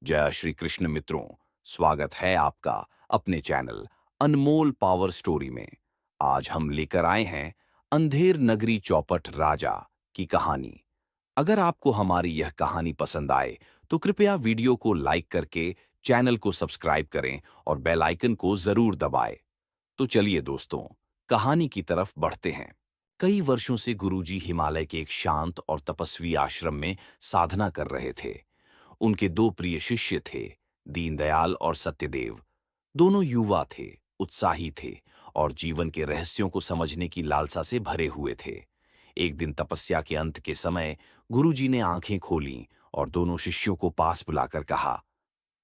जय श्री कृष्ण मित्रों। स्वागत है आपका अपने चैनल अनमोल पावर स्टोरी में। आज हम लेकर आए हैं अंधेर नगरी चौपट राजा की कहानी। अगर आपको हमारी यह कहानी पसंद आए तो कृपया वीडियो को लाइक करके चैनल को सब्सक्राइब करें और बेल आइकन को जरूर दबाएं। तो चलिए दोस्तों, कहानी की तरफ बढ़ते हैं। कई वर्षों से गुरुजी हिमालय के एक शांत और तपस्वी आश्रम में साधना कर रहे थे। उनके दो प्रिय शिष्य थे, दीनदयाल और सत्यदेव। दोनों युवा थे, उत्साही थे और जीवन के रहस्यों को समझने की लालसा से भरे हुए थे। एक दिन तपस्या के अंत के समय गुरुजी ने आंखें खोलीं और दोनों शिष्यों को पास बुलाकर कहा,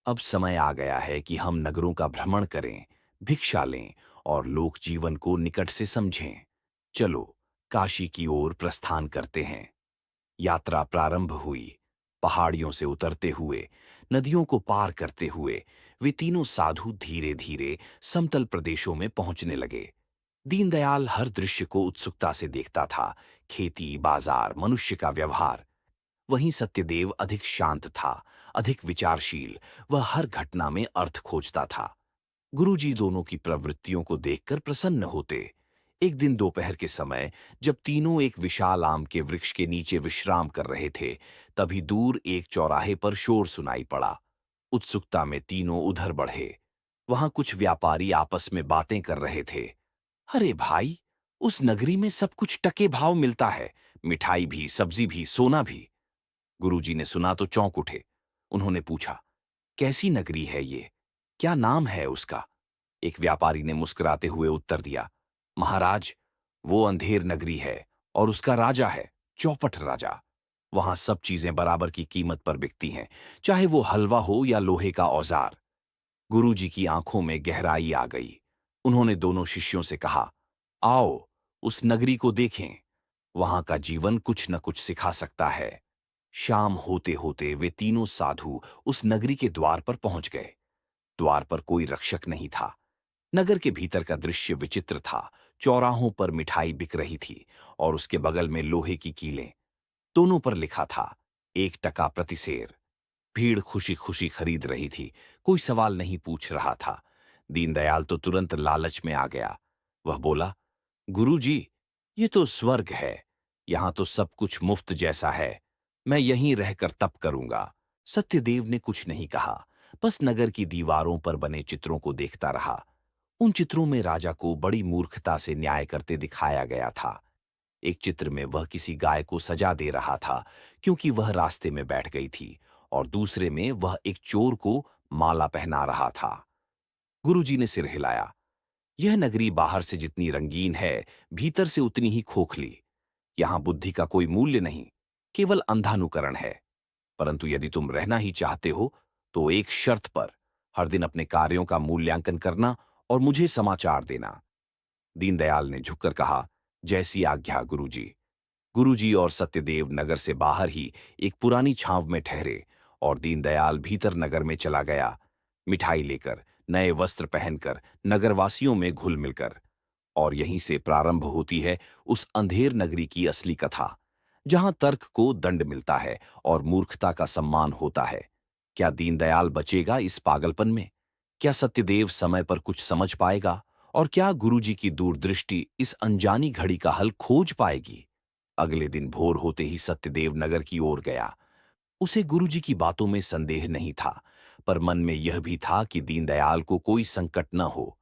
अब समय आ गया है कि हम नगरों का भ्रमण करें, भिक्षा लें और लोक जीवन को निकट से समझें। चलो, काशी की ओर प्रस्थान करते हैं। यात्रा प्रारंभ हुई। पहाड़ियों से उतरते हुए, नदियों को पार करते हुए वे तीनों साधु धीरे धीरे समतल प्रदेशों में पहुंचने लगे। दीनदयाल हर दृश्य को उत्सुकता से देखता था, खेती, बाजार, मनुष्य का व्यवहार। वहीं सत्यदेव अधिक शांत था, अधिक विचारशील। वह हर घटना में अर्थ खोजता था। गुरुजी दोनों की प्रवृत्तियों को देखकर प्रसन्न होते। एक दिन दोपहर के समय जब तीनों एक विशाल आम के वृक्ष के नीचे विश्राम कर रहे थे, तभी दूर एक चौराहे पर शोर सुनाई पड़ा। उत्सुकता में तीनों उधर बढ़े। वहां कुछ व्यापारी आपस में बातें कर रहे थे। अरे भाई, उस नगरी में सब कुछ टके भाव मिलता है, मिठाई भी, सब्जी भी, सोना भी। गुरुजी ने सुना तो चौंक उठे। उन्होंने पूछा, कैसी नगरी है ये? क्या नाम है उसका? एक व्यापारी ने मुस्कुराते हुए उत्तर दिया, महाराज, वो अंधेर नगरी है और उसका राजा है चौपट राजा। वहां सब चीजें बराबर की कीमत पर बिकती हैं, चाहे वो हलवा हो या लोहे का औजार। गुरुजी की आंखों में गहराई आ गई। उन्होंने दोनों शिष्यों से कहा, आओ, उस नगरी को देखें। वहां का जीवन कुछ न कुछ सिखा सकता है। शाम होते होते वे तीनों साधु उस नगरी के द्वार पर पहुंच गए। द्वार पर कोई रक्षक नहीं था। नगर के भीतर का दृश्य विचित्र था। चौराहों पर मिठाई बिक रही थी और उसके बगल में लोहे की कीलें। दोनों पर लिखा था, 1 टका प्रति सेर। भीड़ खुशी खुशी खरीद रही थी, कोई सवाल नहीं पूछ रहा था। दीनदयाल तो तुरंत लालच में आ गया। वह बोला, गुरुजी, ये तो स्वर्ग है। यहां तो सब कुछ मुफ्त जैसा है। मैं यहीं रहकर तप करूंगा। सत्यदेव ने कुछ नहीं कहा, बस नगर की दीवारों पर बने चित्रों को देखता रहा। उन चित्रों में राजा को बड़ी मूर्खता से न्याय करते दिखाया गया था। एक चित्र में वह किसी गाय को सजा दे रहा था क्योंकि वह रास्ते में बैठ गई थी, और दूसरे में वह एक चोर को माला पहना रहा था। गुरुजी ने सिर हिलाया। यह नगरी बाहर से जितनी रंगीन है, भीतर से उतनी ही खोखली। यहां बुद्धि का कोई मूल्य नहीं, केवल अंधानुकरण है। परंतु यदि तुम रहना ही चाहते हो तो एक शर्त पर, हर दिन अपने कार्यों का मूल्यांकन करना और मुझे समाचार देना। दीनदयाल ने झुककर कहा, जैसी आज्ञा गुरुजी। गुरुजी और सत्यदेव नगर से बाहर ही एक पुरानी छांव में ठहरे और दीनदयाल भीतर नगर में चला गया, मिठाई लेकर, नए वस्त्र पहनकर, नगरवासियों में घुल मिलकर। और यहीं से प्रारंभ होती है उस अंधेर नगरी की असली कथा, जहां तर्क को दंड मिलता है और मूर्खता का सम्मान होता है। क्या दीनदयाल बचेगा इस पागलपन में? क्या सत्यदेव समय पर कुछ समझ पाएगा? और क्या गुरुजी की दूरदृष्टि इस अनजानी घड़ी का हल खोज पाएगी? अगले दिन भोर होते ही सत्यदेव नगर की ओर गया। उसे गुरुजी की बातों में संदेह नहीं था, पर मन में यह भी था कि दीनदयाल को कोई संकट न हो।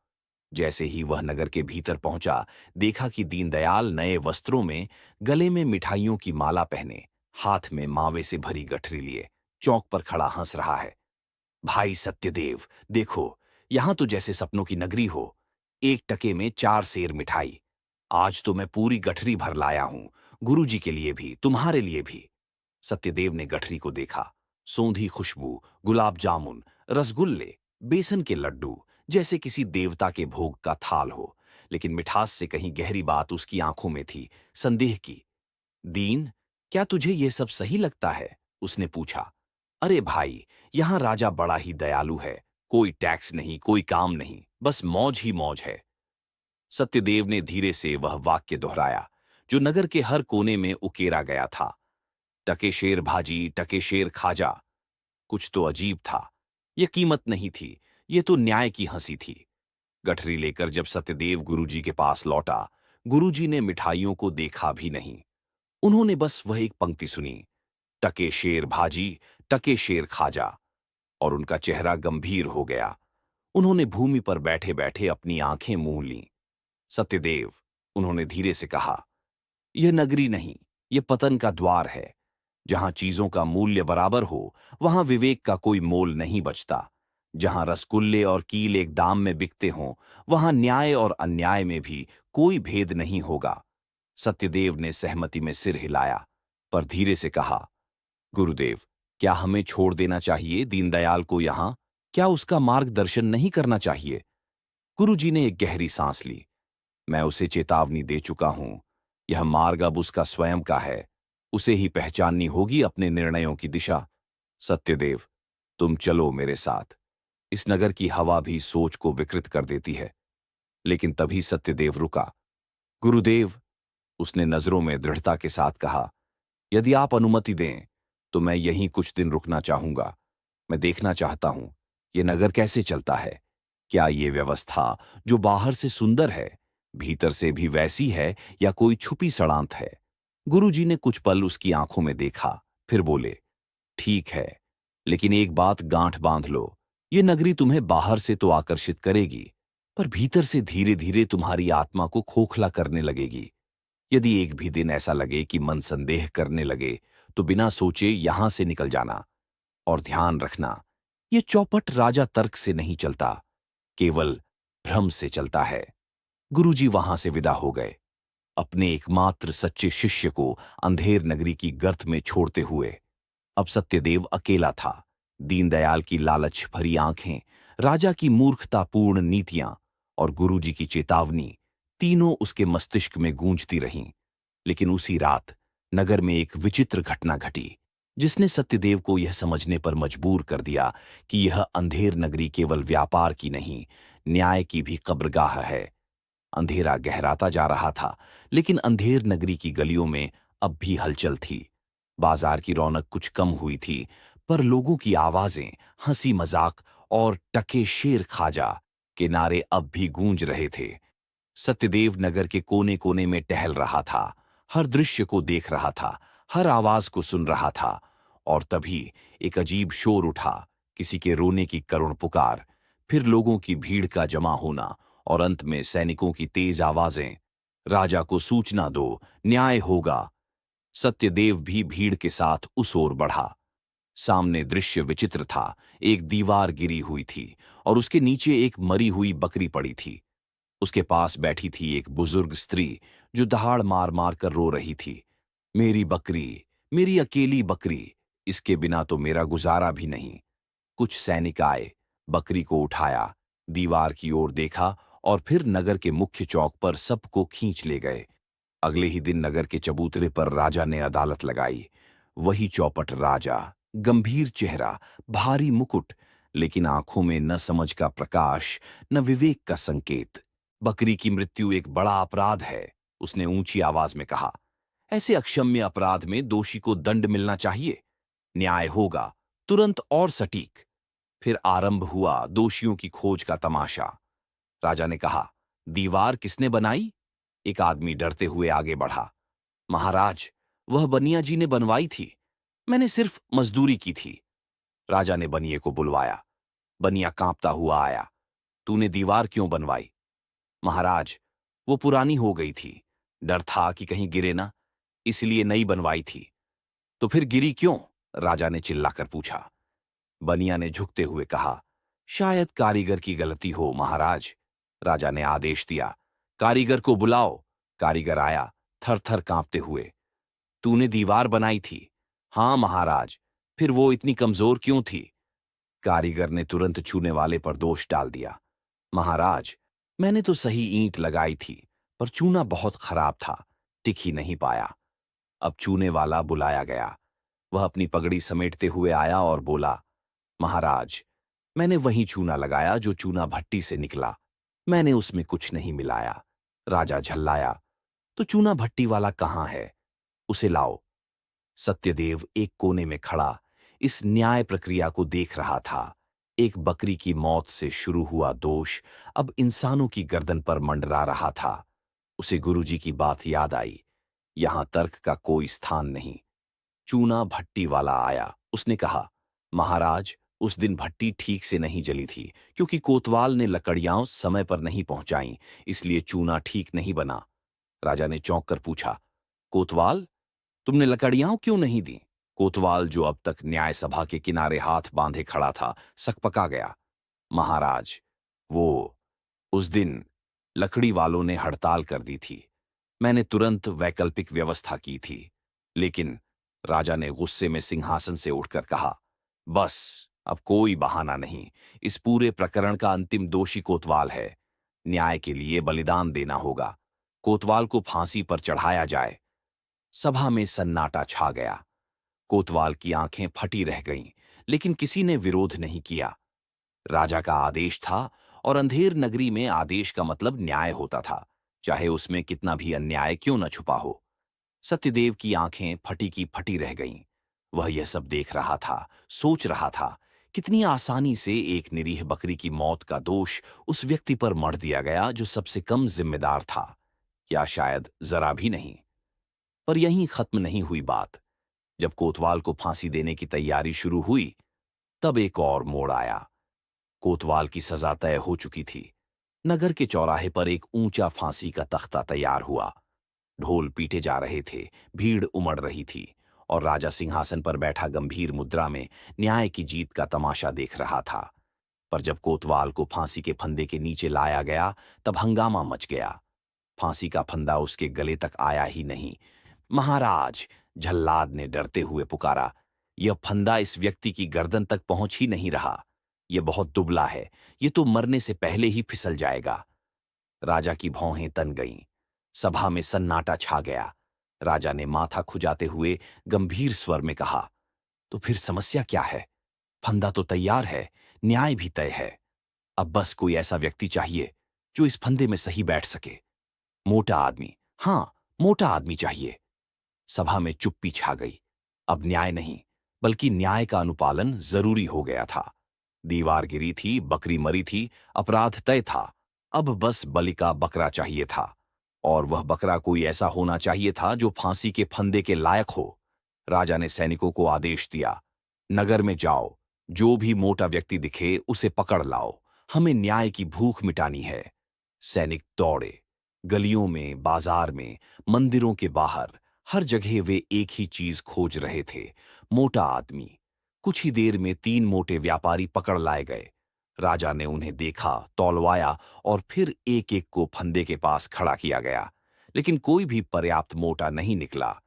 जैसे ही वह नगर के भीतर पहुंचा, देखा कि दीनदयाल नए वस्त्रों में, गले में मिठाइयों की माला पहने, हाथ में मावे से भरी गठरी लिए, चौक पर खड़ा हंस रहा है। भाई सत्यदेव, देखो, यहां तो जैसे सपनों की नगरी हो। 1 टके में 4 सेर मिठाई। आज तो मैं पूरी गठरी भर लाया हूं, गुरुजी के लिए भी, तुम्हारे लिए भी। सत्यदेव ने गठरी को देखा। सौंधी खुशबू, गुलाब जामुन, रसगुल्ले, बेसन के लड्डू, जैसे किसी देवता के भोग का थाल हो। लेकिन मिठास से कहीं गहरी बात उसकी आंखों में थी, संदेह की। दीन, क्या तुझे ये सब सही लगता है? उसने पूछा। अरे भाई, यहां राजा बड़ा ही दयालु है। कोई टैक्स नहीं, कोई काम नहीं, बस मौज ही मौज है। सत्यदेव ने धीरे से वह वाक्य दोहराया जो नगर के हर कोने में उकेरा गया था, टके शेर भाजी, टके शेर खाजा। कुछ तो अजीब था। यह कीमत नहीं थी, ये तो न्याय की हंसी थी। गठरी लेकर जब सत्यदेव गुरुजी के पास लौटा, गुरुजी ने मिठाइयों को देखा भी नहीं। उन्होंने बस वह एक पंक्ति सुनी, टके शेर भाजी, टके शेर खाजा, और उनका चेहरा गंभीर हो गया। उन्होंने भूमि पर बैठे बैठे अपनी आंखें मूंद लीं। सत्यदेव, उन्होंने धीरे से कहा, यह नगरी नहीं, यह पतन का द्वार है। जहां चीजों का मूल्य बराबर हो, वहां विवेक का कोई मोल नहीं बचता। जहां रसगुल्ले और कील एक दाम में बिकते हों, वहां न्याय और अन्याय में भी कोई भेद नहीं होगा। सत्यदेव ने सहमति में सिर हिलाया, पर धीरे से कहा, गुरुदेव, क्या हमें छोड़ देना चाहिए दीनदयाल को यहां? क्या उसका मार्गदर्शन नहीं करना चाहिए? गुरुजी ने एक गहरी सांस ली। मैं उसे चेतावनी दे चुका हूं। यह मार्ग अब उसका स्वयं का है। उसे ही पहचाननी होगी अपने निर्णयों की दिशा। सत्यदेव, तुम चलो मेरे साथ। इस नगर की हवा भी सोच को विकृत कर देती है। लेकिन तभी सत्यदेव रुका। गुरुदेव, उसने नजरों में दृढ़ता के साथ कहा, यदि आप अनुमति दें तो मैं यहीं कुछ दिन रुकना चाहूंगा। मैं देखना चाहता हूं ये नगर कैसे चलता है। क्या ये व्यवस्था जो बाहर से सुंदर है, भीतर से भी वैसी है, या कोई छुपी षड़ांत है? गुरुजी ने कुछ पल उसकी आंखों में देखा, फिर बोले, ठीक है, लेकिन एक बात गांठ बांध लो। ये नगरी तुम्हें बाहर से तो आकर्षित करेगी, पर भीतर से धीरे धीरे तुम्हारी आत्मा को खोखला करने लगेगी। यदि एक भी दिन ऐसा लगे कि मन संदेह करने लगे, तो बिना सोचे यहां से निकल जाना। और ध्यान रखना, ये चौपट राजा तर्क से नहीं चलता, केवल भ्रम से चलता है। गुरुजी वहां से विदा हो गए, अपने एकमात्र सच्चे शिष्य को अंधेर नगरी की गर्त में छोड़ते हुए। अब सत्यदेव अकेला था। दीनदयाल की लालच भरी आंखें, राजा की मूर्खतापूर्ण नीतियां और गुरुजी की चेतावनी, तीनों उसके मस्तिष्क में गूंजती रहीं। लेकिन उसी रात नगर में एक विचित्र घटना घटी, जिसने सत्यदेव को यह समझने पर मजबूर कर दिया कि यह अंधेर नगरी केवल व्यापार की नहीं, न्याय की भी कब्रगाह है। अंधेरा गहराता जा रहा था, लेकिन अंधेर नगरी की गलियों में अब भी हलचल थी। बाजार की रौनक कुछ कम हुई थी, पर लोगों की आवाजें, हंसी मजाक और टके शेर खाजा के नारे अब भी गूंज रहे थे। सत्यदेव नगर के कोने कोने में टहल रहा था, हर दृश्य को देख रहा था, हर आवाज को सुन रहा था। और तभी एक अजीब शोर उठा, किसी के रोने की करुण पुकार, फिर लोगों की भीड़ का जमा होना, और अंत में सैनिकों की तेज आवाजें, राजा को सूचना दो, न्याय होगा। सत्यदेव भी भीड़ के साथ उस ओर बढ़ा। सामने दृश्य विचित्र था। एक दीवार गिरी हुई थी और उसके नीचे एक मरी हुई बकरी पड़ी थी। उसके पास बैठी थी एक बुजुर्ग स्त्री, जो दहाड़ मार मार कर रो रही थी, मेरी बकरी, मेरी अकेली बकरी, इसके बिना तो मेरा गुजारा भी नहीं। कुछ सैनिक आए, बकरी को उठाया, दीवार की ओर देखा और फिर नगर के मुख्य चौक पर सबको खींच ले गए। अगले ही दिन नगर के चबूतरे पर राजा ने अदालत लगाई। वही चौपट राजा, गंभीर चेहरा, भारी मुकुट, लेकिन आंखों में न समझ का प्रकाश, न विवेक का संकेत। बकरी की मृत्यु एक बड़ा अपराध है, उसने ऊंची आवाज में कहा। ऐसे अक्षम्य अपराध में दोषी को दंड मिलना चाहिए। न्याय होगा, तुरंत और सटीक। फिर आरंभ हुआ दोषियों की खोज का तमाशा। राजा ने कहा, दीवार किसने बनाई? एक आदमी डरते हुए आगे बढ़ा। महाराज, वह बनिया जी ने बनवाई थी, मैंने सिर्फ मजदूरी की थी। राजा ने बनिए को बुलवाया। बनिया कांपता हुआ आया। तूने दीवार क्यों बनवाई? महाराज, वो पुरानी हो गई थी, डर था कि कहीं गिरे ना, इसलिए नई बनवाई थी। तो फिर गिरी क्यों? राजा ने चिल्लाकर पूछा। बनिया ने झुकते हुए कहा, शायद कारीगर की गलती हो महाराज। राजा ने आदेश दिया, कारीगर को बुलाओ। कारीगर आया, थर थर कांपते हुए। तूने दीवार बनाई थी? हां महाराज। फिर वो इतनी कमजोर क्यों थी? कारीगर ने तुरंत छूने वाले पर दोष डाल दिया। महाराज, मैंने तो सही ईंट लगाई थी, पर चूना बहुत खराब था, टिक ही नहीं पाया। अब चूने वाला बुलाया गया। वह अपनी पगड़ी समेटते हुए आया और बोला, महाराज, मैंने वही चूना लगाया जो चूना भट्टी से निकला, मैंने उसमें कुछ नहीं मिलाया। राजा झल्लाया, तो चूना भट्टी वाला कहाँ है? उसे लाओ। सत्यदेव एक कोने में खड़ा, इस न्याय प्रक्रिया को देख रहा था। एक बकरी की मौत से शुरू हुआ दोष अब इंसानों की गर्दन पर मंडरा रहा था। उसे गुरुजी की बात याद आई, यहां तर्क का कोई स्थान नहीं। चूना भट्टी वाला आया। उसने कहा, महाराज, उस दिन भट्टी ठीक से नहीं जली थी क्योंकि कोतवाल ने लकड़ियां समय पर नहीं पहुंचाईं, इसलिए चूना ठीक नहीं बना। राजा ने चौंक कर पूछा, कोतवाल, तुमने लकड़ियां क्यों नहीं दी? कोतवाल, जो अब तक न्याय सभा के किनारे हाथ बांधे खड़ा था, सकपका गया। महाराज, वो उस दिन लकड़ी वालों ने हड़ताल कर दी थी। मैंने तुरंत वैकल्पिक व्यवस्था की थी। लेकिन राजा ने गुस्से में सिंहासन से उठकर कहा, बस, अब कोई बहाना नहीं। इस पूरे प्रकरण का अंतिम दोषी कोतवाल है। न्याय के लिए बलिदान देना होगा। कोतवाल को फांसी पर चढ़ाया जाए। सभा में सन्नाटा छा गया। कोतवाल की आंखें फटी रह गईं, लेकिन किसी ने विरोध नहीं किया। राजा का आदेश था और अंधेर नगरी में आदेश का मतलब न्याय होता था, चाहे उसमें कितना भी अन्याय क्यों न छुपा हो। सत्यदेव की आंखें फटी की फटी रह गईं। वह यह सब देख रहा था, सोच रहा था, कितनी आसानी से एक निरीह बकरी की मौत का दोष उस व्यक्ति पर मढ़ दिया गया जो सबसे कम जिम्मेदार था, या शायद जरा भी नहीं। पर यहीं खत्म नहीं हुई बात। जब कोतवाल को फांसी देने की तैयारी शुरू हुई, तब एक और मोड़ आया। कोतवाल की सजा तय हो चुकी थी। नगर के चौराहे पर एक ऊंचा फांसी का तख्ता तैयार हुआ। ढोल पीटे जा रहे थे, भीड़ उमड़ रही थी, और राजा सिंहासन पर बैठा गंभीर मुद्रा में न्याय की जीत का तमाशा देख रहा था। पर जब कोतवाल को फांसी के फंदे के नीचे लाया गया, तब हंगामा मच गया। फांसी का फंदा उसके गले तक आया ही नहीं। महाराज, झल्लाद ने डरते हुए पुकारा, यह फंदा इस व्यक्ति की गर्दन तक पहुंच ही नहीं रहा। यह बहुत दुबला है, यह तो मरने से पहले ही फिसल जाएगा। राजा की भौहें तन गईं। सभा में सन्नाटा छा गया। राजा ने माथा खुजाते हुए गंभीर स्वर में कहा, तो फिर समस्या क्या है? फंदा तो तैयार है, न्याय भी तय है। अब बस कोई ऐसा व्यक्ति चाहिए जो इस फंदे में सही बैठ सके। मोटा आदमी, हां, मोटा आदमी चाहिए। सभा में चुप्पी छा गई। अब न्याय नहीं, बल्कि न्याय का अनुपालन जरूरी हो गया था। दीवार गिरी थी, बकरी मरी थी, अपराध तय था। अब बस बलि का बकरा चाहिए था, और वह बकरा कोई ऐसा होना चाहिए था जो फांसी के फंदे के लायक हो। राजा ने सैनिकों को आदेश दिया, नगर में जाओ, जो भी मोटा व्यक्ति दिखे उसे पकड़ लाओ, हमें न्याय की भूख मिटानी है। सैनिक दौड़े। गलियों में, बाजार में, मंदिरों के बाहर, हर जगह वे एक ही चीज खोज रहे थे, मोटा आदमी। कुछ ही देर में 3 मोटे व्यापारी पकड़ लाए गए। राजा ने उन्हें देखा, तौलवाया, और फिर एक-एक को फंदे के पास खड़ा किया गया। लेकिन कोई भी पर्याप्त मोटा नहीं निकला।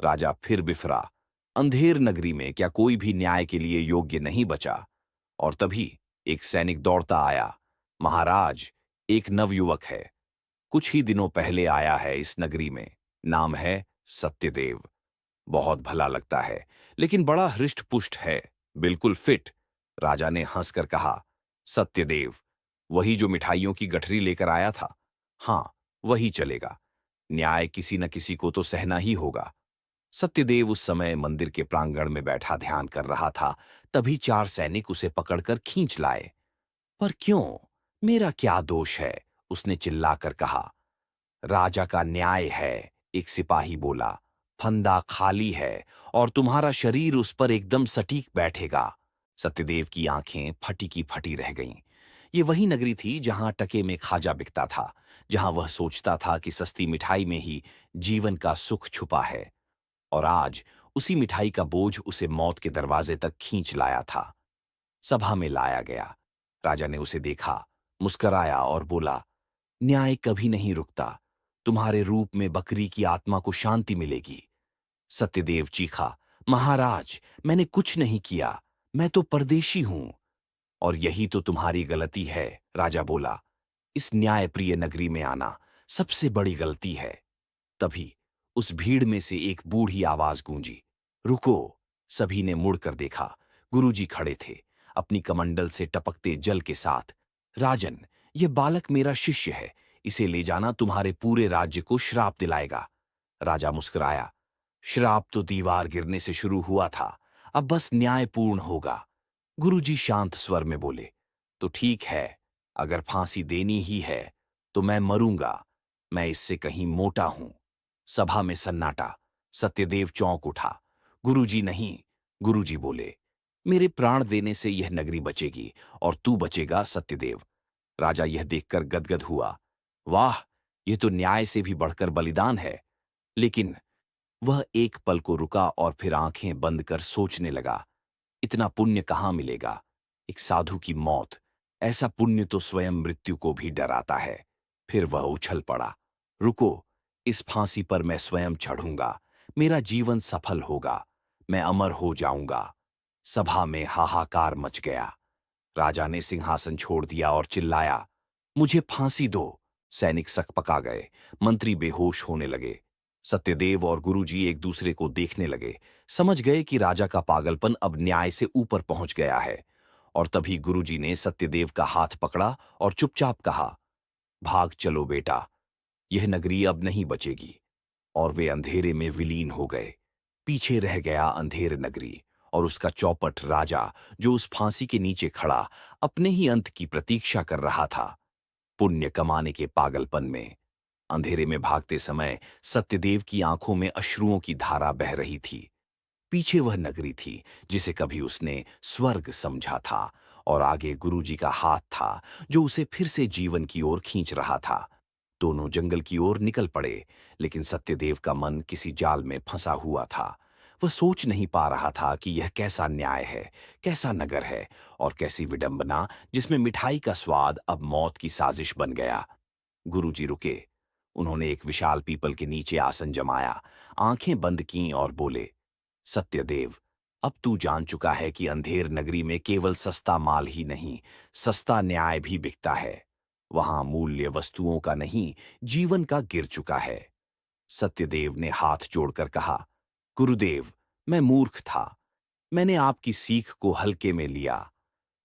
राजा फिर बिफरा। अंधेर नगरी में क्या कोई भी न्याय के लिए योग्य नहीं बचा? और तभी एक सैनिक दौड़ता आया, महाराज, एक नवयुवक है। कुछ ही दिनों पहले आया है इस नगरी में। नाम है सत्यदेव। बहुत भला लगता है, लेकिन बड़ा हृष्ट-पुष्ट है, बिल्कुल फिट। राजा ने हंसकर कहा, सत्यदेव, वही जो मिठाइयों की गठरी लेकर आया था? हां, वही चलेगा। न्याय किसी न किसी को तो सहना ही होगा। सत्यदेव उस समय मंदिर के प्रांगण में बैठा ध्यान कर रहा था। तभी 4 सैनिक उसे पकड़कर खींच लाए। पर क्यों? मेरा क्या दोष है? उसने चिल्लाकर कहा। राजा का न्याय है, एक सिपाही बोला। फंदा खाली है और तुम्हारा शरीर उस पर एकदम सटीक बैठेगा। सत्यदेव की आंखें फटी की फटी रह गईं। ये वही नगरी थी जहां टके में खाजा बिकता था, जहां वह सोचता था कि सस्ती मिठाई में ही जीवन का सुख छुपा है। और आज उसी मिठाई का बोझ उसे मौत के दरवाजे तक खींच लाया था। सभा में लाया गया। राजा ने उसे देखा, मुस्कराया और बोला, न्याय कभी नहीं रुकता। तुम्हारे रूप में बकरी की आत्मा को शांति मिलेगी। सत्यदेव चीखा, महाराज, मैंने कुछ नहीं किया, मैं तो परदेशी हूं। और यही तो तुम्हारी गलती है, राजा बोला। इस न्यायप्रिय नगरी में आना सबसे बड़ी गलती है। तभी उस भीड़ में से एक बूढ़ी आवाज गूंजी, रुको। सभी ने मुड़कर देखा। गुरुजी खड़े थे, अपनी कमंडल से टपकते जल के साथ। राजन, यह बालक मेरा शिष्य है, इसे ले जाना तुम्हारे पूरे राज्य को श्राप दिलाएगा। राजा मुस्कुराया, श्राप तो दीवार गिरने से शुरू हुआ था, अब बस न्यायपूर्ण होगा। गुरुजी शांत स्वर में बोले, तो ठीक है, अगर फांसी देनी ही है तो मैं मरूंगा। मैं इससे कहीं मोटा हूं। सभा में सन्नाटा। सत्यदेव चौंक उठा। गुरुजी नहीं। गुरुजी बोले, मेरे प्राण देने से यह नगरी बचेगी और तू बचेगा सत्यदेव। राजा यह देखकर गदगद हुआ। वाह, यह तो न्याय से भी बढ़कर बलिदान है। लेकिन वह एक पल को रुका और फिर आंखें बंद कर सोचने लगा, इतना पुण्य कहाँ मिलेगा? एक साधु की मौत, ऐसा पुण्य तो स्वयं मृत्यु को भी डराता है। फिर वह उछल पड़ा। रुको, इस फांसी पर मैं स्वयं चढ़ूंगा। मेरा जीवन सफल होगा। मैं अमर हो जाऊंगा। सभा में हाहाकार मच गया। राजा ने सिंहासन छोड़ दिया और चिल्लाया, मुझे फांसी दो। सैनिक सकपका गए। मंत्री बेहोश होने लगे। सत्यदेव और गुरुजी एक दूसरे को देखने लगे। समझ गए कि राजा का पागलपन अब न्याय से ऊपर पहुंच गया है। और तभी गुरुजी ने सत्यदेव का हाथ पकड़ा और चुपचाप कहा, भाग चलो बेटा, यह नगरी अब नहीं बचेगी। और वे अंधेरे में विलीन हो गए। पीछे रह गया अंधेर नगरी और उसका चौपट राजा, जो उस फांसी के नीचे खड़ा अपने ही अंत की प्रतीक्षा कर रहा था। पुण्य कमाने के पागलपन में अंधेरे में भागते समय सत्यदेव की आंखों में अश्रुओं की धारा बह रही थी। पीछे वह नगरी थी जिसे कभी उसने स्वर्ग समझा था, और आगे गुरुजी का हाथ था जो उसे फिर से जीवन की ओर खींच रहा था। दोनों जंगल की ओर निकल पड़े, लेकिन सत्यदेव का मन किसी जाल में फंसा हुआ था। वह सोच नहीं पा रहा था कि यह कैसा न्याय है, कैसा नगर है, और कैसी विडंबना जिसमें मिठाई का स्वाद अब मौत की साजिश बन गया। गुरुजी रुके। उन्होंने एक विशाल पीपल के नीचे आसन जमाया, आंखें बंद कीं और बोले, सत्यदेव, अब तू जान चुका है कि अंधेर नगरी में केवल सस्ता माल ही नहीं, सस्ता न्याय भी बिकता है। वहां मूल्य वस्तुओं का नहीं, जीवन का गिर चुका है। सत्यदेव ने हाथ जोड़कर कहा, गुरुदेव, मैं मूर्ख था। मैंने आपकी सीख को हल्के में लिया,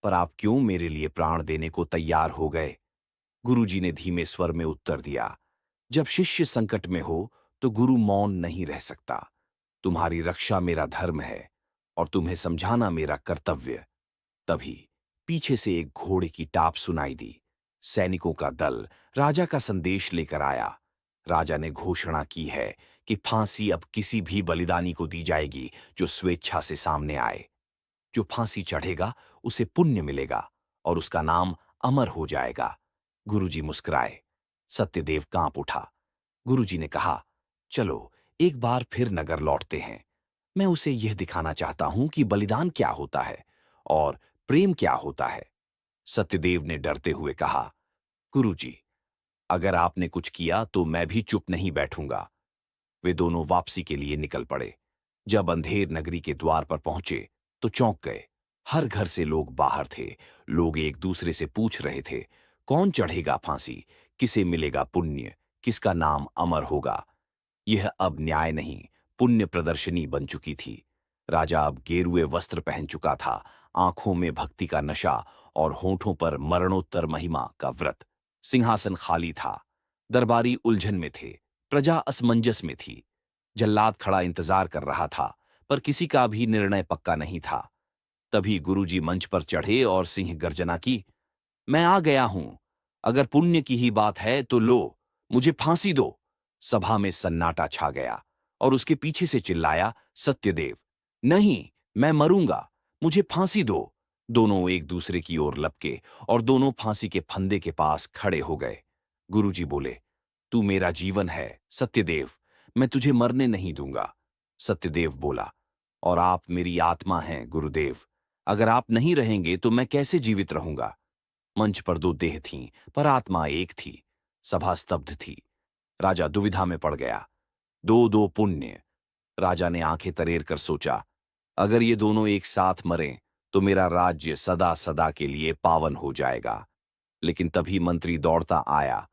पर आप क्यों मेरे लिए प्राण देने को तैयार हो गए? गुरुजी ने धीमे स्वर में उत्तर दिया, जब शिष्य संकट में हो तो गुरु मौन नहीं रह सकता। तुम्हारी रक्षा मेरा धर्म है और तुम्हें समझाना मेरा कर्तव्य। तभी पीछे से एक घोड़े की टाप सुनाई दी। सैनिकों का दल राजा का संदेश लेकर आया। राजा ने घोषणा की है कि फांसी अब किसी भी बलिदानी को दी जाएगी जो स्वेच्छा से सामने आए। जो फांसी चढ़ेगा उसे पुण्य मिलेगा और उसका नाम अमर हो जाएगा। गुरुजी मुस्कुराए। सत्यदेव कांप उठा। गुरुजी ने कहा, चलो एक बार फिर नगर लौटते हैं। मैं उसे यह दिखाना चाहता हूं कि बलिदान क्या होता है और प्रेम क्या होता है। सत्यदेव ने डरते हुए कहा, गुरुजी, अगर आपने कुछ किया तो मैं भी चुप नहीं बैठूंगा। वे दोनों वापसी के लिए निकल पड़े। जब अंधेर नगरी के द्वार पर पहुंचे तो चौंक गए। हर घर से लोग बाहर थे। लोग एक दूसरे से पूछ रहे थे, कौन चढ़ेगा फांसी, किसे मिलेगा पुण्य, किसका नाम अमर होगा। यह अब न्याय नहीं, पुण्य प्रदर्शनी बन चुकी थी। राजा अब गेरुए वस्त्र पहन चुका था, आंखों में भक्ति का नशा और होठों पर मरणोत्तर महिमा का व्रत। सिंहासन खाली था। दरबारी उलझन में थे। प्रजा असमंजस में थी। जल्लाद खड़ा इंतजार कर रहा था, पर किसी का भी निर्णय पक्का नहीं था। तभी गुरुजी मंच पर चढ़े और सिंह गर्जना की, मैं आ गया हूं। अगर पुण्य की ही बात है तो लो, मुझे फांसी दो। सभा में सन्नाटा छा गया और उसके पीछे से चिल्लाया, सत्यदेव, नहीं, मैं मरूंगा, मुझे फांसी दो। दोनों एक दूसरे की ओर लपके और दोनों फांसी के फंदे के पास खड़े हो गए। गुरुजी बोले, तू मेरा जीवन है सत्यदेव, मैं तुझे मरने नहीं दूंगा। सत्यदेव बोला, और आप मेरी आत्मा हैं गुरुदेव, अगर आप नहीं रहेंगे तो मैं कैसे जीवित रहूंगा। मंच पर दो देह थीं, पर आत्मा एक थी। सभा स्तब्ध थी। राजा दुविधा में पड़ गया। दो दो पुण्य। राजा ने आंखें तरेर कर सोचा, अगर ये दोनों एक साथ मरें तो मेरा राज्य सदा सदा के लिए पावन हो जाएगा। लेकिन तभी मंत्री दौड़ता आया,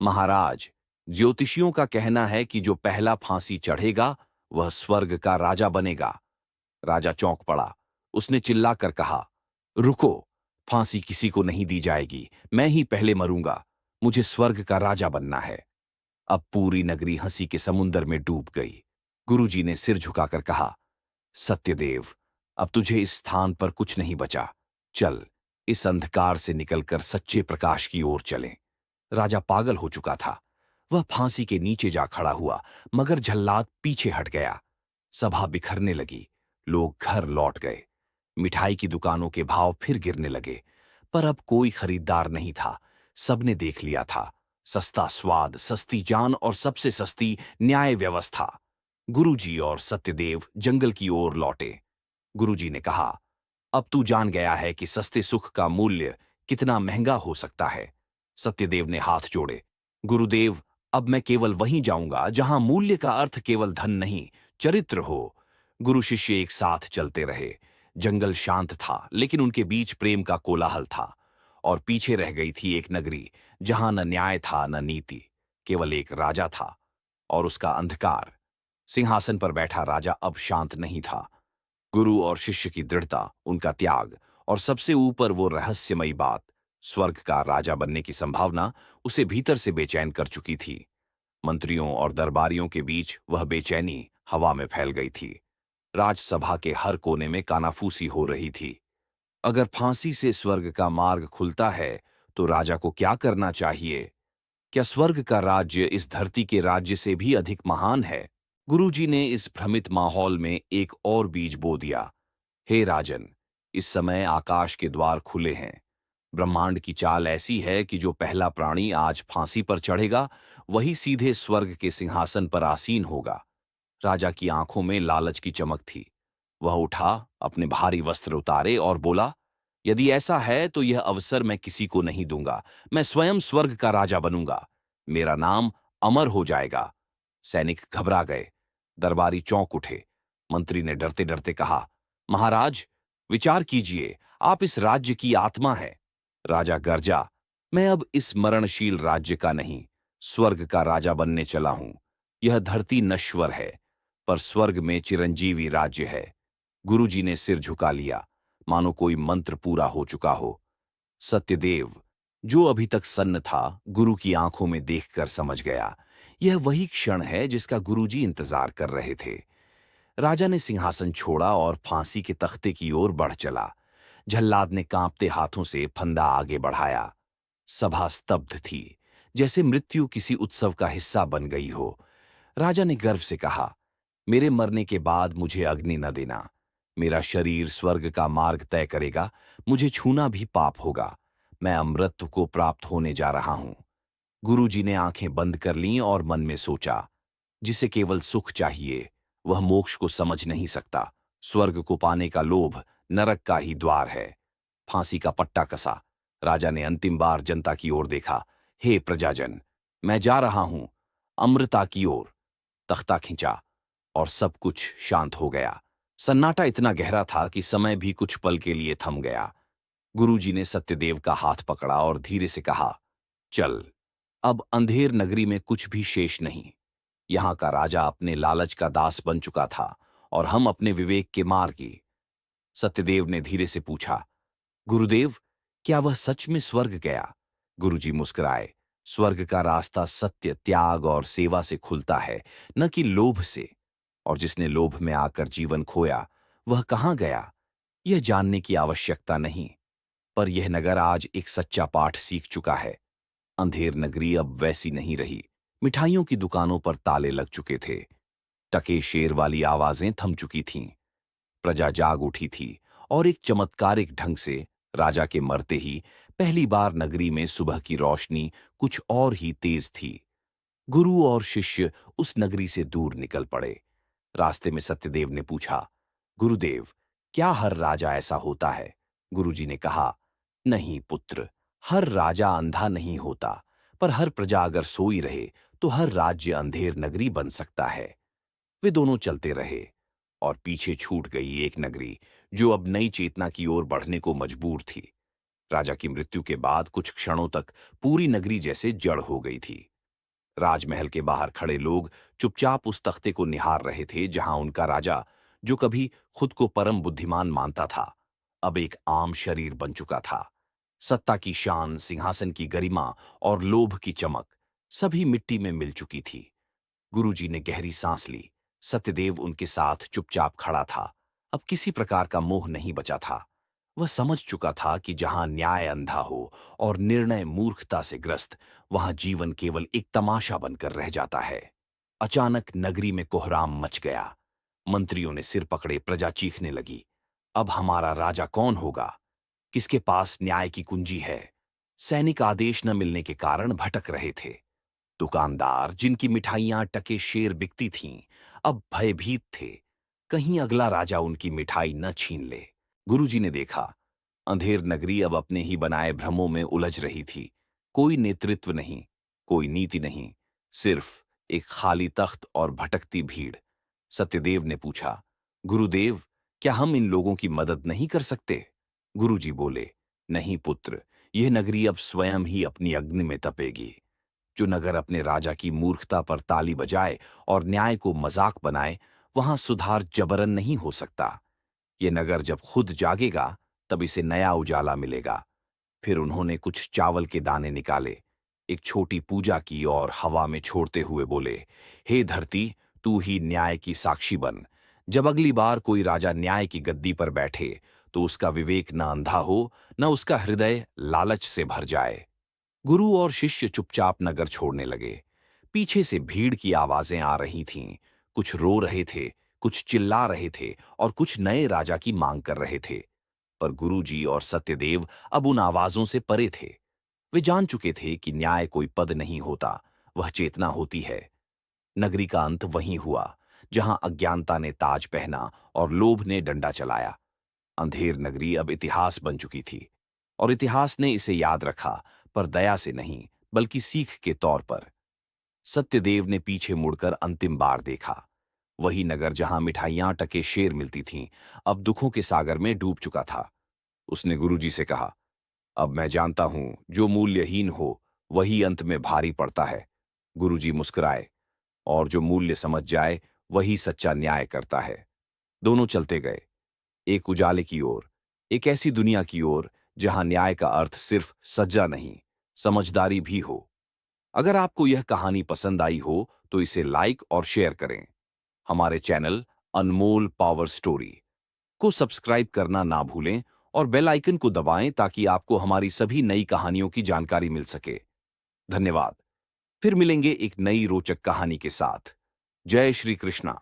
महाराज, ज्योतिषियों का कहना है कि जो पहला फांसी चढ़ेगा वह स्वर्ग का राजा बनेगा। राजा चौंक पड़ा। उसने चिल्लाकर कहा, रुको, फांसी किसी को नहीं दी जाएगी, मैं ही पहले मरूंगा। मुझे स्वर्ग का राजा बनना है। अब पूरी नगरी हंसी के समुंदर में डूब गई। गुरुजी ने सिर झुकाकर कहा, सत्यदेव, अब तुझे इस स्थान पर कुछ नहीं बचा। चल, इस अंधकार से निकलकर सच्चे प्रकाश की ओर चलें। राजा पागल हो चुका था। वह फांसी के नीचे जा खड़ा हुआ, मगर जल्लाद पीछे हट गया। सभा बिखरने लगी। लोग घर लौट गए। मिठाई की दुकानों के भाव फिर गिरने लगे। पर अब कोई खरीदार नहीं था। सबने देख लिया था। सस्ता स्वाद, सस्ती जान और सबसे सस्ती न्याय व्यवस्था। गुरुजी और सत्यदेव जंगल की ओर लौटे। गुरुजी ने कहा, अब तू जान गया है कि सस्ते सुख का मूल्य कितना महंगा हो सकता है। सत्यदेव ने हाथ जोड़े। गुरुदेव, अब मैं केवल वहीं जाऊंगा जहां मूल्य का अर्थ केवल धन नहीं, चरित्र हो। गुरु शिष्य एक साथ चलते रहे। जंगल शांत था, लेकिन उनके बीच प्रेम का कोलाहल था। और पीछे रह गई थी एक नगरी जहां न न्याय था न नीति, केवल एक राजा था और उसका अंधकार। सिंहासन पर बैठा राजा अब शांत नहीं था। गुरु और शिष्य की दृढ़ता, उनका त्याग और सबसे ऊपर वो रहस्यमयी बात, स्वर्ग का राजा बनने की संभावना उसे भीतर से बेचैन कर चुकी थी। मंत्रियों और दरबारियों के बीच वह बेचैनी हवा में फैल गई थी। राजसभा के हर कोने में कानाफूसी हो रही थी। अगर फांसी से स्वर्ग का मार्ग खुलता है तो राजा को क्या करना चाहिए? क्या स्वर्ग का राज्य इस धरती के राज्य से भी अधिक महान है? गुरुजी ने इस भ्रमित माहौल में एक और बीज बो दिया। हे राजन, इस समय आकाश के द्वार खुले हैं। ब्रह्मांड की चाल ऐसी है कि जो पहला प्राणी आज फांसी पर चढ़ेगा, वही सीधे स्वर्ग के सिंहासन पर आसीन होगा। राजा की आंखों में लालच की चमक थी। वह उठा, अपने भारी वस्त्र उतारे और बोला, यदि ऐसा है तो यह अवसर मैं किसी को नहीं दूंगा। मैं स्वयं स्वर्ग का राजा बनूंगा। मेरा नाम अमर हो जाएगा। सैनिक घबरा गए। दरबारी चौंक उठे। मंत्री ने डरते डरते कहा, महाराज, विचार कीजिए, आप इस राज्य की आत्मा है। राजा गरजा, मैं अब इस मरणशील राज्य का नहीं, स्वर्ग का राजा बनने चला हूं। यह धरती नश्वर है, पर स्वर्ग में चिरंजीवी राज्य है। गुरुजी ने सिर झुका लिया, मानो कोई मंत्र पूरा हो चुका हो। सत्यदेव, जो अभी तक सन्न था, गुरु की आंखों में देखकर समझ गया, यह वही क्षण है जिसका गुरुजी इंतजार कर रहे थे। राजा ने सिंहासन छोड़ा और फांसी के तख्ते की ओर बढ़ चला। जल्लाद ने कांपते हाथों से फंदा आगे बढ़ाया। सभा स्तब्ध थी, जैसे मृत्यु किसी उत्सव का हिस्सा बन गई हो। राजा ने गर्व से कहा, मेरे मरने के बाद मुझे अग्नि न देना। मेरा शरीर स्वर्ग का मार्ग तय करेगा। मुझे छूना भी पाप होगा। मैं अमृत को प्राप्त होने जा रहा हूं। गुरुजी ने आंखें बंद कर लीं और मन में सोचा, जिसे केवल सुख चाहिए, वह मोक्ष को समझ नहीं सकता। स्वर्ग को पाने का लोभ नरक का ही द्वार है। फांसी का पट्टा कसा। राजा ने अंतिम बार जनता की ओर देखा। हे प्रजाजन, मैं जा रहा हूं अमृता की ओर। तख्ता खींचा और सब कुछ शांत हो गया। सन्नाटा इतना गहरा था कि समय भी कुछ पल के लिए थम गया। गुरुजी ने सत्यदेव का हाथ पकड़ा और धीरे से कहा, चल, अब अंधेर नगरी में कुछ भी शेष नहीं। यहां का राजा अपने लालच का दास बन चुका था और हम अपने विवेक के मार्गी। सत्यदेव ने धीरे से पूछा, गुरुदेव, क्या वह सच में स्वर्ग गया? गुरुजी मुस्कुराए। स्वर्ग का रास्ता सत्य, त्याग और सेवा से खुलता है, न कि लोभ से। और जिसने लोभ में आकर जीवन खोया, वह कहां गया, यह जानने की आवश्यकता नहीं। पर यह नगर आज एक सच्चा पाठ सीख चुका है। अंधेर नगरी अब वैसी नहीं रही। मिठाइयों की दुकानों पर ताले लग चुके थे। टके शेर वाली आवाजें थम चुकी थीं। प्रजा जाग उठी थी और एक चमत्कारिक ढंग से राजा के मरते ही पहली बार नगरी में सुबह की रोशनी कुछ और ही तेज थी। गुरु और शिष्य उस नगरी से दूर निकल पड़े। रास्ते में सत्यदेव ने पूछा, गुरुदेव, क्या हर राजा ऐसा होता है? गुरुजी ने कहा, नहीं पुत्र, हर राजा अंधा नहीं होता, पर हर प्रजा अगर सोई रहे तो हर राज्य अंधेर नगरी बन सकता है। वे दोनों चलते रहे और पीछे छूट गई एक नगरी जो अब नई चेतना की ओर बढ़ने को मजबूर थी। राजा की मृत्यु के बाद कुछ क्षणों तक पूरी नगरी जैसे जड़ हो गई थी। राजमहल के बाहर खड़े लोग चुपचाप उस तख्ते को निहार रहे थे जहां उनका राजा, जो कभी खुद को परम बुद्धिमान मानता था, अब एक आम शरीर बन चुका था। सत्ता की शान, सिंहासन की गरिमा और लोभ की चमक सभी मिट्टी में मिल चुकी थी। गुरुजी ने गहरी सांस ली। सत्यदेव उनके साथ चुपचाप खड़ा था, अब किसी प्रकार का मोह नहीं बचा था। वह समझ चुका था कि जहां न्याय अंधा हो और निर्णय मूर्खता से ग्रस्त, वहां जीवन केवल एक तमाशा बनकर रह जाता है। अचानक नगरी में कोहराम मच गया। मंत्रियों ने सिर पकड़े, प्रजा चीखने लगी। अब हमारा राजा कौन होगा? किसके पास न्याय की कुंजी है? सैनिक आदेश न मिलने के कारण भटक रहे थे। दुकानदार, जिनकी मिठाइयां टके शेर बिकती थीं, अब भयभीत थे। कहीं अगला राजा उनकी मिठाई न छीन ले। गुरुजी ने देखा, अंधेर नगरी अब अपने ही बनाए भ्रमों में उलझ रही थी। कोई नेतृत्व नहीं, कोई नीति नहीं, सिर्फ एक खाली तख्त और भटकती भीड़। सत्यदेव ने पूछा, गुरुदेव, क्या हम इन लोगों की मदद नहीं कर सकते? गुरुजी बोले, नहीं पुत्र, यह नगरी अब स्वयं ही अपनी अग्नि में तपेगी। जो नगर अपने राजा की मूर्खता पर ताली बजाए और न्याय को मजाक बनाए, वहां सुधार जबरन नहीं हो सकता। ये नगर जब खुद जागेगा, तब इसे नया उजाला मिलेगा। फिर उन्होंने कुछ चावल के दाने निकाले, एक छोटी पूजा की और हवा में छोड़ते हुए बोले, हे धरती, तू ही न्याय की साक्षी बन। जब अगली बार कोई राजा न्याय की गद्दी पर बैठे, तो उसका विवेक न अंधा हो, न उसका हृदय लालच से भर जाए। गुरु और शिष्य चुपचाप नगर छोड़ने लगे। पीछे से भीड़ की आवाजें आ रही थीं। कुछ रो रहे थे, कुछ चिल्ला रहे थे और कुछ नए राजा की मांग कर रहे थे। पर गुरुजी और सत्यदेव अब उन आवाजों से परे थे। वे जान चुके थे कि न्याय कोई पद नहीं होता, वह चेतना होती है। नगरी का अंत वहीं हुआ, जहां अज्ञानता ने ताज पहना और लोभ ने डंडा चलाया। अंधेर नगरी अब इतिहास बन चुकी थी, और इतिहास ने इसे याद रखा, पर दया से नहीं, बल्कि सीख के तौर पर। सत्यदेव ने पीछे मुड़कर अंतिम बार देखा। वही नगर जहां मिठाइयां टके शेर मिलती थीं, अब दुखों के सागर में डूब चुका था। उसने गुरुजी से कहा, अब मैं जानता हूं, जो मूल्यहीन हो वही अंत में भारी पड़ता है। गुरुजी मुस्कुराए, और जो मूल्य समझ जाए वही सच्चा न्याय करता है। दोनों चलते गए, एक उजाले की ओर, एक ऐसी दुनिया की ओर जहां न्याय का अर्थ सिर्फ सज्जा नहीं, समझदारी भी हो। अगर आपको यह कहानी पसंद आई हो, तो इसे लाइक और शेयर करें। हमारे चैनल अनमोल पावर स्टोरी को सब्सक्राइब करना ना भूलें और बेल आइकन को दबाएं, ताकि आपको हमारी सभी नई कहानियों की जानकारी मिल सके। धन्यवाद। फिर मिलेंगे एक नई रोचक कहानी के साथ। जय श्री कृष्णा।